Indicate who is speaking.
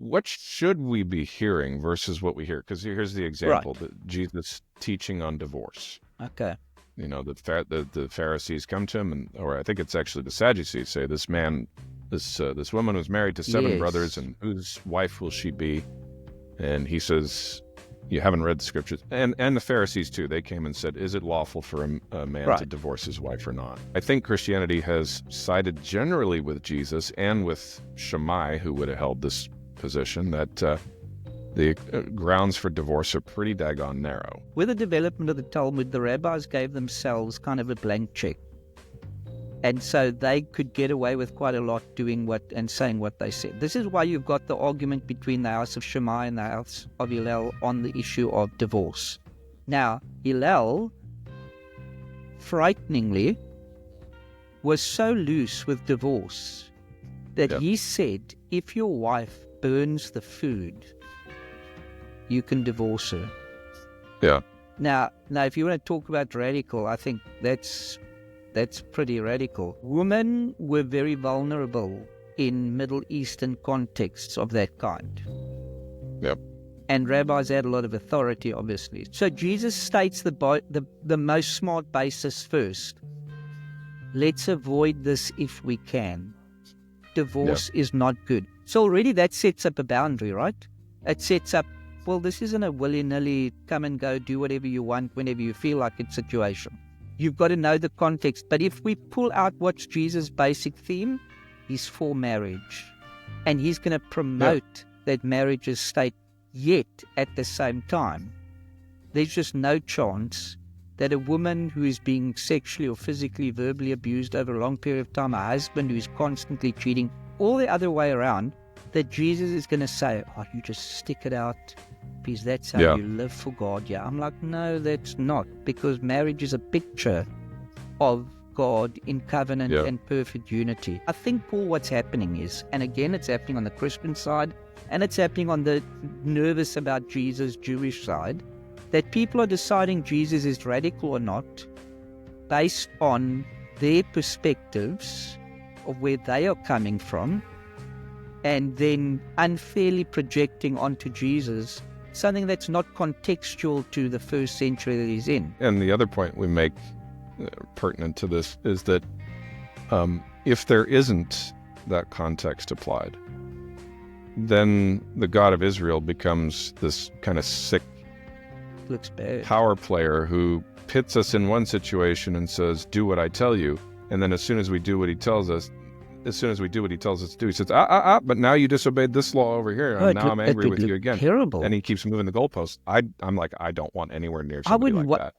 Speaker 1: what should we be hearing versus what we hear? Because here's the example, that Jesus teaching on divorce.
Speaker 2: Okay.
Speaker 1: You know, the Pharisees come to him, or I think it's actually the Sadducees say, this woman was married to 7 brothers, and whose wife will she be? And he says, you haven't read the scriptures. And the Pharisees too, they came and said, is it lawful for a man to divorce his wife or not? I think Christianity has sided generally with Jesus and with Shammai, who would have held this position, that the grounds for divorce are pretty daggone narrow.
Speaker 2: With the development of the Talmud, the rabbis gave themselves kind of a blank check. And so they could get away with quite a lot doing and saying what they said. This is why you've got the argument between the house of Shammai and the house of Hillel on the issue of divorce. Now, Hillel, frighteningly, was so loose with divorce that he said, if your wife burns the food, you can divorce her.
Speaker 1: Yeah.
Speaker 2: Now, if you want to talk about radical, I think that's pretty radical. Women were very vulnerable in Middle Eastern contexts of that kind.
Speaker 1: Yep.
Speaker 2: And rabbis had a lot of authority, obviously. So Jesus states the most smart basis first. Let's avoid this if we can. Divorce is not good. So already that sets up a boundary, right? It sets up, well, this isn't a willy-nilly come and go, do whatever you want whenever you feel like it situation. You've got to know the context. But if we pull out what's Jesus' basic theme, he's for marriage. And he's going to promote that marriage is state. Yet, at the same time, there's just no chance that a woman who is being sexually or physically, verbally abused over a long period of time, a husband who's constantly cheating, all the other way around, that Jesus is going to say, oh, you just stick it out because that's how you live for God. Yeah, I'm like, no, that's not, because marriage is a picture of God in covenant and perfect unity. I think, Paul, what's happening is, and again, it's happening on the Christian side, and it's happening on the nervous about Jesus Jewish side, that people are deciding Jesus is radical or not based on their perspectives of where they are coming from, and then unfairly projecting onto Jesus something that's not contextual to the first century that he's in.
Speaker 1: And the other point we make pertinent to this is that if there isn't that context applied, then the God of Israel becomes this kind of sick
Speaker 2: looks bad
Speaker 1: power player who pits us in one situation and says, do what I tell you. And then as soon as we do what he tells us to do, he says, but now you disobeyed this law over here, and now I'm angry with you again.
Speaker 2: Terrible.
Speaker 1: And he keeps moving the goalposts. I'm like, I don't want anywhere near somebody like that.